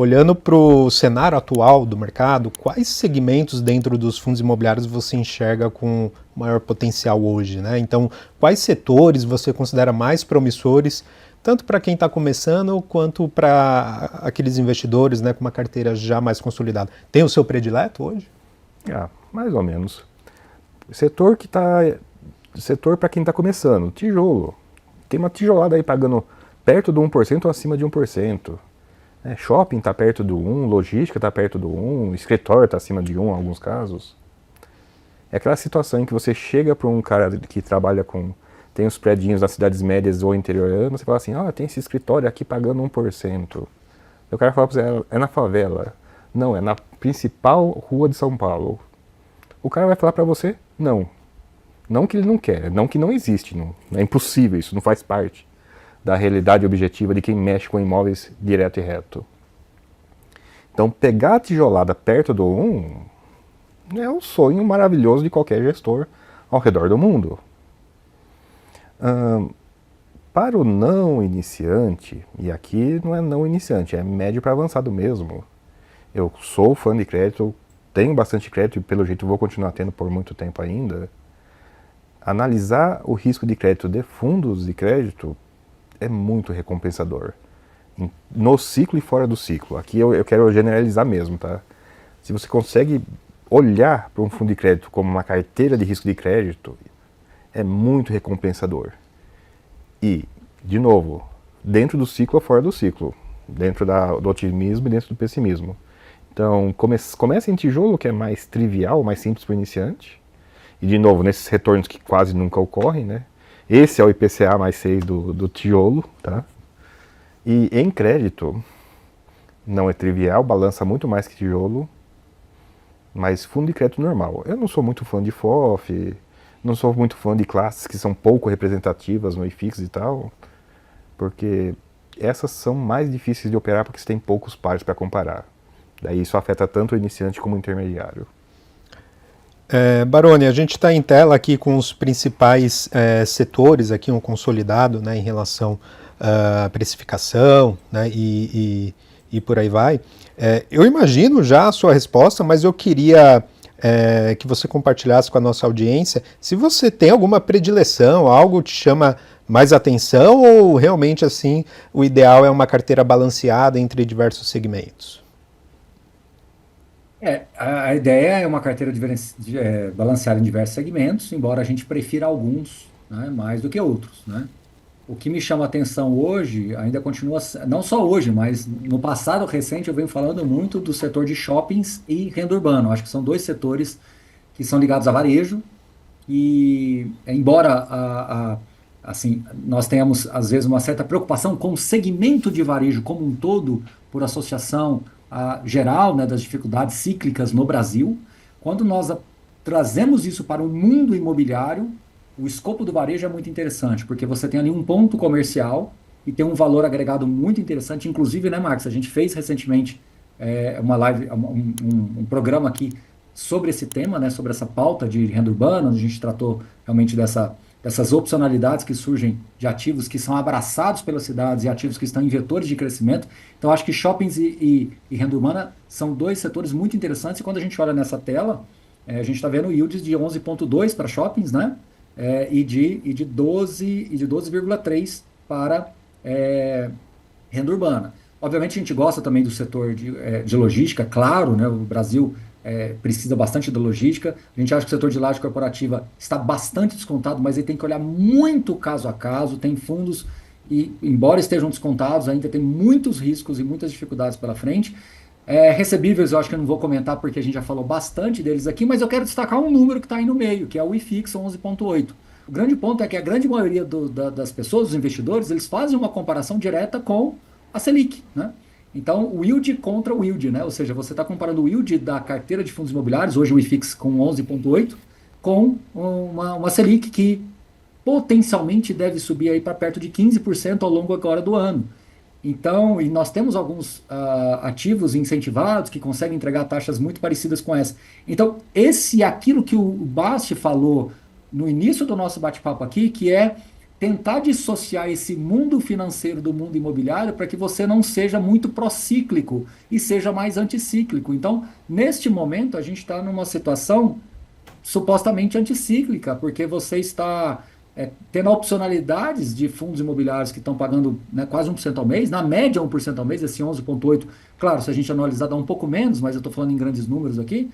Olhando para o cenário atual do mercado, quais segmentos dentro dos fundos imobiliários você enxerga com maior potencial hoje, né? Então, quais setores você considera mais promissores, tanto para quem está começando, quanto para aqueles investidores, né, com uma carteira já mais consolidada? Tem o seu predileto hoje? Mais ou menos. Setor para quem está começando, tijolo. Tem uma tijolada aí pagando perto do 1% ou acima de 1%. Shopping está perto do 1, logística está perto do 1, escritório está acima de 1 em alguns casos. É aquela situação em que você chega para um cara que trabalha tem os predinhos nas cidades médias ou interiorano, você fala assim, tem esse escritório aqui pagando 1%. E o cara fala para você, é na favela. Não, é na principal rua de São Paulo. O cara vai falar para você, não. Não que ele não quer, não que não existe, não, é impossível, isso não faz parte da realidade objetiva de quem mexe com imóveis direto e reto. Então, pegar a tijolada perto do 1 é um sonho maravilhoso de qualquer gestor ao redor do mundo. Para o não iniciante, e aqui não é não iniciante, é médio para avançado mesmo. Eu sou fã de crédito, tenho bastante crédito e pelo jeito vou continuar tendo por muito tempo ainda. Analisar o risco de crédito de fundos de crédito é muito recompensador. No ciclo e fora do ciclo. Aqui eu quero generalizar mesmo, tá? Se você consegue olhar para um fundo de crédito como uma carteira de risco de crédito, é muito recompensador. E, de novo, dentro do ciclo ou fora do ciclo. Dentro do otimismo e dentro do pessimismo. Então, comece em tijolo, que é mais trivial, mais simples para o iniciante. E, de novo, nesses retornos que quase nunca ocorrem, né? Esse é o IPCA mais 6 do tijolo, tá? E em crédito, não é trivial, balança muito mais que tijolo, mas fundo de crédito normal. Eu não sou muito fã de FOF, não sou muito fã de classes que são pouco representativas no IFIX e tal, porque essas são mais difíceis de operar porque você tem poucos pares para comparar. Daí isso afeta tanto o iniciante como o intermediário. Baroni, a gente está em tela aqui com os principais setores, aqui um consolidado, né, em relação à precificação, né, e por aí vai. Eu imagino já a sua resposta, mas eu queria que você compartilhasse com a nossa audiência se você tem alguma predileção, algo te chama mais atenção ou realmente assim o ideal é uma carteira balanceada entre diversos segmentos? A ideia é uma carteira balanceada em diversos segmentos, embora a gente prefira alguns, né, mais do que outros, né? O que me chama a atenção hoje, ainda continua, não só hoje, mas no passado recente eu venho falando muito do setor de shoppings e renda urbana. Acho que são dois setores que são ligados a varejo e, embora assim, nós tenhamos às vezes uma certa preocupação com o segmento de varejo como um todo, por associação geral, né, das dificuldades cíclicas no Brasil, quando nós trazemos isso para o mundo imobiliário, o escopo do varejo é muito interessante, porque você tem ali um ponto comercial e tem um valor agregado muito interessante. Inclusive, né, Marcos, a gente fez recentemente uma live, um programa aqui sobre esse tema, né, sobre essa pauta de renda urbana, onde a gente tratou realmente dessas opcionalidades que surgem de ativos que são abraçados pelas cidades e ativos que estão em vetores de crescimento. Então, acho que shoppings e renda urbana são dois setores muito interessantes. E quando a gente olha nessa tela, a gente está vendo yields de 11,2 para shoppings, né? E de 12,3 para renda urbana. Obviamente, a gente gosta também do setor de logística, claro, né? O Brasil precisa bastante da logística. A gente acha que o setor de laje corporativa está bastante descontado, mas ele tem que olhar muito caso a caso. Tem fundos, e embora estejam descontados, ainda tem muitos riscos e muitas dificuldades pela frente. Recebíveis eu acho que eu não vou comentar porque a gente já falou bastante deles aqui, mas eu quero destacar um número que está aí no meio, que é o IFIX 11,8. O grande ponto é que a grande maioria das pessoas, dos investidores, eles fazem uma comparação direta com a Selic, né? Então, o yield contra o yield, né? Ou seja, você está comparando o yield da carteira de fundos imobiliários, hoje o IFIX com 11,8, com uma Selic que potencialmente deve subir aí para perto de 15% ao longo agora do ano. Então, e nós temos alguns ativos incentivados que conseguem entregar taxas muito parecidas com essa. Então, aquilo que o Basti falou no início do nosso bate-papo aqui, que é tentar dissociar esse mundo financeiro do mundo imobiliário para que você não seja muito procíclico e seja mais anticíclico. Então, neste momento, a gente está numa situação supostamente anticíclica, porque você está tendo opcionalidades de fundos imobiliários que estão pagando, né, quase 1% ao mês, na média 1% ao mês, esse 11,8%. Claro, se a gente analisar dá um pouco menos, mas eu estou falando em grandes números aqui.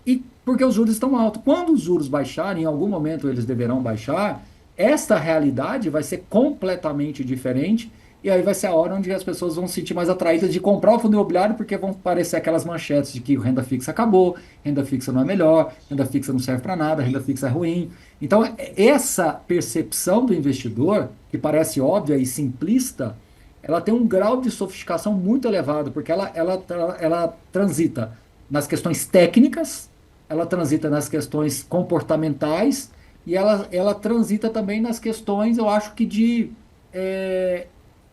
E porque os juros estão altos. Quando os juros baixarem, em algum momento eles deverão baixar, esta realidade vai ser completamente diferente. E aí vai ser a hora onde as pessoas vão se sentir mais atraídas de comprar o fundo imobiliário, porque vão aparecer aquelas manchetes de que renda fixa acabou, renda fixa não é melhor, renda fixa não serve para nada, renda fixa é ruim. Então, essa percepção do investidor, que parece óbvia e simplista, ela tem um grau de sofisticação muito elevado, porque ela transita nas questões técnicas, ela transita nas questões comportamentais e ela transita também nas questões, eu acho que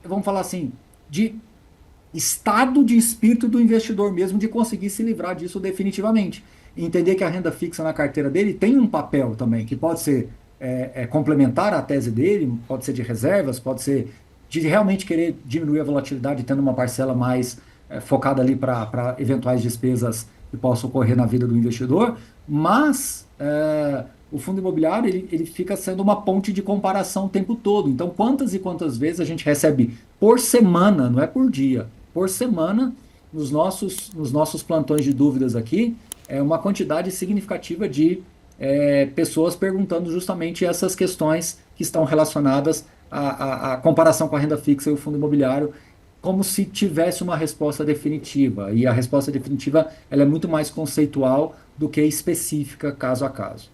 vamos falar assim, de estado de espírito do investidor mesmo, de conseguir se livrar disso definitivamente. E entender que a renda fixa na carteira dele tem um papel também, que pode ser complementar à tese dele, pode ser de reservas, pode ser de realmente querer diminuir a volatilidade, tendo uma parcela mais focada ali para eventuais despesas que possam ocorrer na vida do investidor, mas o fundo imobiliário ele fica sendo uma ponte de comparação o tempo todo. Então, quantas e quantas vezes a gente recebe por semana, não é por dia, por semana, nos nossos plantões de dúvidas aqui, uma quantidade significativa de pessoas perguntando justamente essas questões que estão relacionadas à comparação com a renda fixa e o fundo imobiliário, como se tivesse uma resposta definitiva. E a resposta definitiva ela é muito mais conceitual do que específica caso a caso.